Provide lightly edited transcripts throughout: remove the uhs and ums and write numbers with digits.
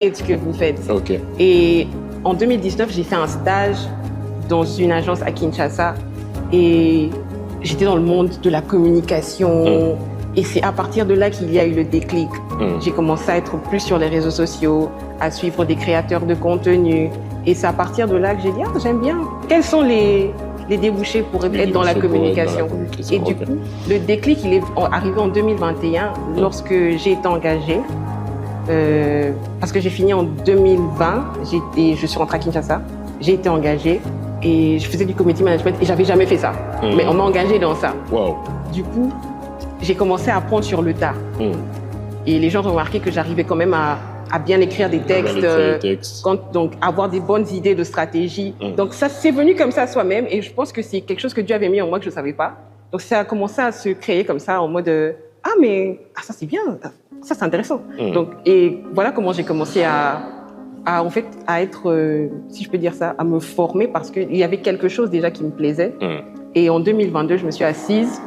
de ce que vous faites. Ok. Et en 2019, j'ai fait un stage dans une agence à Kinshasa et j'étais dans le monde de la communication. Et c'est à partir de là qu'il y a eu le déclic. J'ai commencé à être plus sur les réseaux sociaux, à suivre des créateurs de contenu. Et c'est à partir de là que j'ai dit, ah, j'aime bien. Quels sont les débouchés pour être dans la communication? Et du coup, le déclic, il est arrivé en 2021 lorsque j'ai été engagée. Parce que j'ai fini en 2020, je suis rentrée à Kinshasa, j'ai été engagée et je faisais du community management et j'avais jamais fait ça. Mais on m'a engagée dans ça. Wow. Du coup, j'ai commencé à apprendre sur le tas. Et les gens ont remarqué que j'arrivais quand même à bien écrire des textes, donc avoir des bonnes idées de stratégie. Donc ça, c'est venu comme ça soi-même et je pense que c'est quelque chose que Dieu avait mis en moi que je ne savais pas. Donc ça a commencé à se créer comme ça en mode ça c'est bien, ça c'est intéressant. Donc, et voilà comment j'ai commencé à être, si je peux dire ça, à me former parce qu'il y avait quelque chose déjà qui me plaisait. Et en 2022, je me suis assise,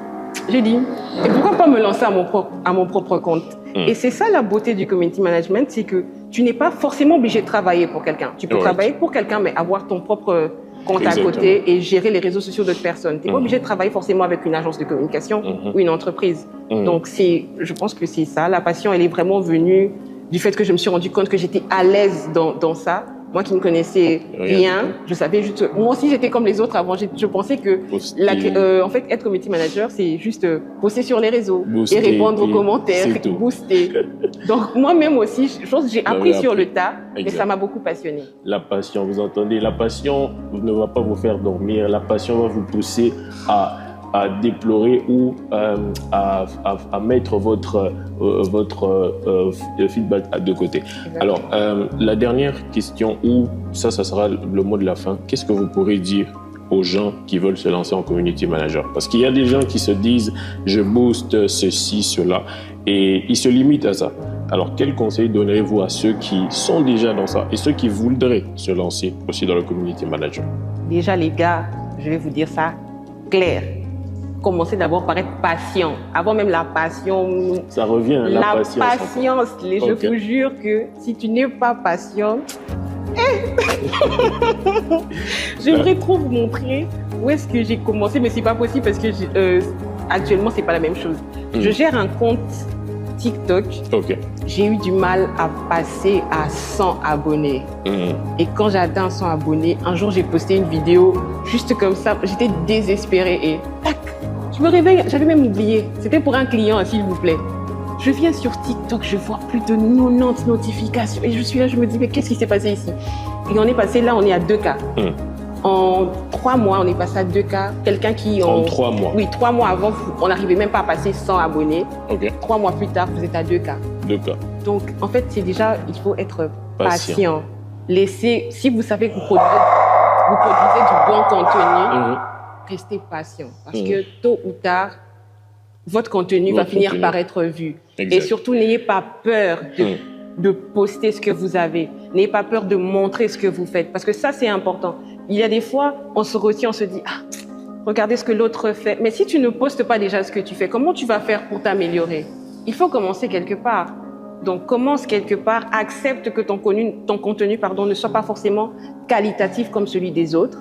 j'ai dit, et pourquoi pas me lancer à mon propre compte? Et c'est ça la beauté du community management, c'est que tu n'es pas forcément obligé de travailler pour quelqu'un. Tu peux travailler pour quelqu'un, mais avoir ton propre compte à côté et gérer les réseaux sociaux d'autres personnes. Tu n'es pas obligé de travailler forcément avec une agence de communication ou une entreprise. Donc, je pense que c'est ça. La passion, elle est vraiment venue du fait que je me suis rendu compte que j'étais à l'aise dans ça. Moi qui ne connaissais rien, je savais juste... Moi aussi, j'étais comme les autres avant. Je pensais que en fait, être community manager, c'est juste poster sur les réseaux et répondre aux commentaires, booster. Donc, moi-même aussi, je pense que j'ai appris sur le tas, mais ça m'a beaucoup passionnée. La passion, vous entendez? La passion ne va pas vous faire dormir. La passion va vous pousser à déplorer ou à mettre votre feedback de côté. Exactement. Alors, la dernière question, ça sera le mot de la fin. Qu'est-ce que vous pourrez dire aux gens qui veulent se lancer en community manager? Parce qu'il y a des gens qui se disent « je booste ceci, cela » et ils se limitent à ça. Alors, quel conseil donnerez-vous à ceux qui sont déjà dans ça et ceux qui voudraient se lancer aussi dans le community manager? Déjà, les gars, je vais vous dire ça clair. Commencez d'abord par être patient. Avant même la passion. Ça revient, la patience. Je vous jure que si tu n'es pas patient, j'aimerais trop vous montrer où est-ce que j'ai commencé, mais c'est pas possible parce que actuellement c'est pas la même chose. Je gère un compte TikTok. J'ai eu du mal à passer à 100 abonnés. Et quand j'ai atteint 100 abonnés, un jour j'ai posté une vidéo juste comme ça. J'étais désespérée et tac, je me réveille, j'avais même oublié. C'était pour un client, s'il vous plaît. Je viens sur TikTok, je vois plus de 90 notifications et je suis là, je me dis mais qu'est-ce qui s'est passé ici? Et on est passé là, on est à 2K. En 3 mois, on est passé à 2K. Quelqu'un qui en 3 mois. Oui, 3 mois avant, on n'arrivait même pas à passer 100 abonnés. 3 mois plus tard, vous êtes à 2K. 2K. Donc, en fait, c'est déjà, il faut être patient. Si vous savez que vous produisez du bon contenu, restez patient. Parce que tôt ou tard, votre contenu va finir par être vu. Exact. Et surtout, n'ayez pas peur de poster ce que vous avez. N'ayez pas peur de montrer ce que vous faites. Parce que ça, c'est important. Il y a des fois, on se retient, on se dit, regardez ce que l'autre fait. Mais si tu ne postes pas déjà ce que tu fais, comment tu vas faire pour t'améliorer? Il faut commencer quelque part. Donc, commence quelque part, accepte que ton contenu ne soit pas forcément qualitatif comme celui des autres.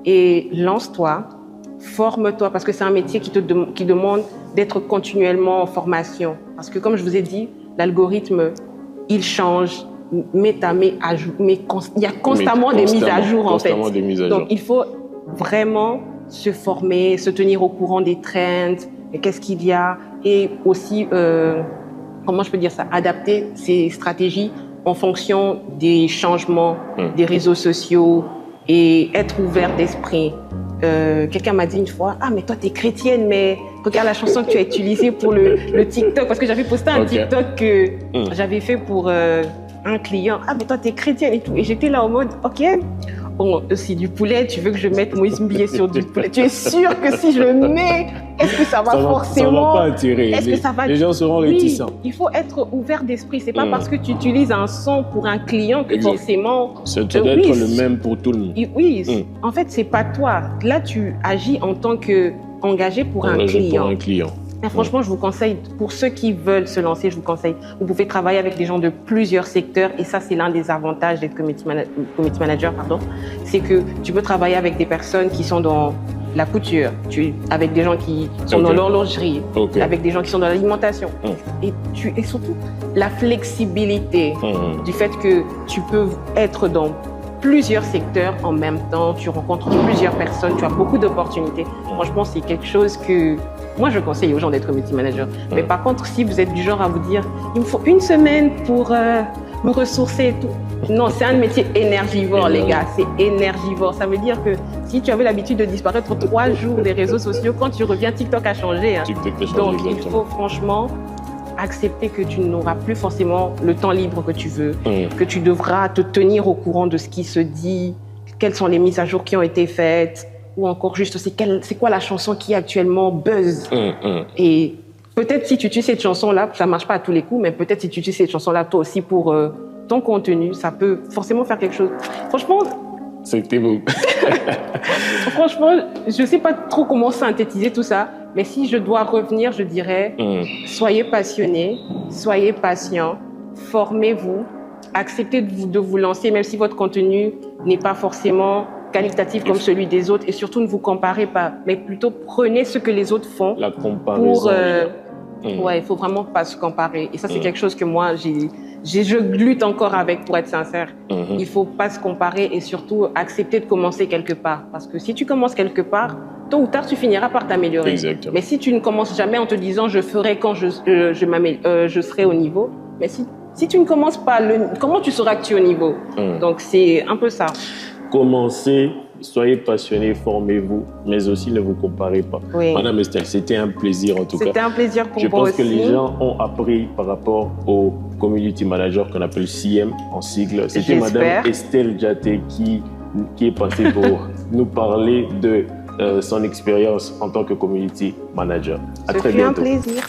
Et lance-toi, forme-toi, parce que c'est un métier qui demande d'être continuellement en formation. Parce que comme je vous ai dit, l'algorithme, il change, il y a constamment des mises à jour en fait. Donc, il faut vraiment se former, se tenir au courant des trends, qu'est-ce qu'il y a, et aussi... comment je peux dire ça, adapter ses stratégies en fonction des changements des réseaux sociaux et être ouvert d'esprit. Quelqu'un m'a dit une fois, mais toi t'es chrétienne, mais regarde la chanson que tu as utilisée pour le TikTok, parce que j'avais posté un TikTok que j'avais fait pour un client. Mais toi t'es chrétienne et tout. Et j'étais là en mode, ok, bon, c'est du poulet, tu veux que je mette Moïse Mbié sur du poulet. Tu es sûr que si je le mets, est-ce que ça va forcément... Ça va pas attirer. Les gens seront réticents. Il faut être ouvert d'esprit. C'est pas parce que tu utilises un son pour un client que forcément... Ça doit être le même pour tout le monde. Oui, en fait, c'est pas toi. Là, tu agis en tant qu'engagé pour un client. Et franchement, je vous conseille, pour ceux qui veulent se lancer, je vous conseille, vous pouvez travailler avec des gens de plusieurs secteurs et ça, c'est l'un des avantages d'être community manager, c'est que tu peux travailler avec des personnes qui sont dans la couture, avec des gens qui sont dans l'horlogerie, avec des gens qui sont dans l'alimentation. Et surtout, la flexibilité du fait que tu peux être dans plusieurs secteurs en même temps, tu rencontres plusieurs personnes, tu as beaucoup d'opportunités. Franchement, c'est quelque chose que moi, je conseille aux gens d'être community manager. Mais par contre, si vous êtes du genre à vous dire « il me faut une semaine pour me ressourcer et tout », non, c'est un métier énergivore, les gars, c'est énergivore. Ça veut dire que si tu avais l'habitude de disparaître 3 jours des réseaux sociaux, quand tu reviens, TikTok a changé. Hein. Donc, il faut franchement accepter que tu n'auras plus forcément le temps libre que tu veux, que tu devras te tenir au courant de ce qui se dit, quelles sont les mises à jour qui ont été faites, ou encore juste c'est quoi la chanson qui actuellement buzz. Et peut-être si tu utilises cette chanson-là, ça ne marche pas à tous les coups, mais peut-être si tu utilises cette chanson-là toi aussi pour ton contenu, ça peut forcément faire quelque chose. Franchement, c'était beau. Franchement, je ne sais pas trop comment synthétiser tout ça, mais si je dois revenir, je dirais soyez passionnés, soyez patients, formez-vous, acceptez de vous lancer, même si votre contenu n'est pas forcément qualitatif comme celui des autres, et surtout ne vous comparez pas, mais plutôt prenez ce que les autres font. La comparaison. Ouais, il faut vraiment pas se comparer. Et ça, c'est quelque chose que moi, je lutte encore avec, pour être sincère. Il faut pas se comparer et surtout accepter de commencer quelque part. Parce que si tu commences quelque part, tôt ou tard, tu finiras par t'améliorer. Mais si tu ne commences jamais en te disant je ferai quand je serai au niveau, mais si tu ne commences pas, comment tu sauras que tu es au niveau? Donc, c'est un peu ça. Commencez, soyez passionnés, formez-vous, mais aussi ne vous comparez pas. Madame Estelle, c'était un plaisir en tout cas. C'était un plaisir pour moi aussi. Je pense que les gens ont appris appris par rapport au community manager qu'on appelle CM en sigle. C'était Madame Estelle Diaté qui est passée pour nous parler de son expérience en tant que community manager. À très bientôt. C'était un plaisir.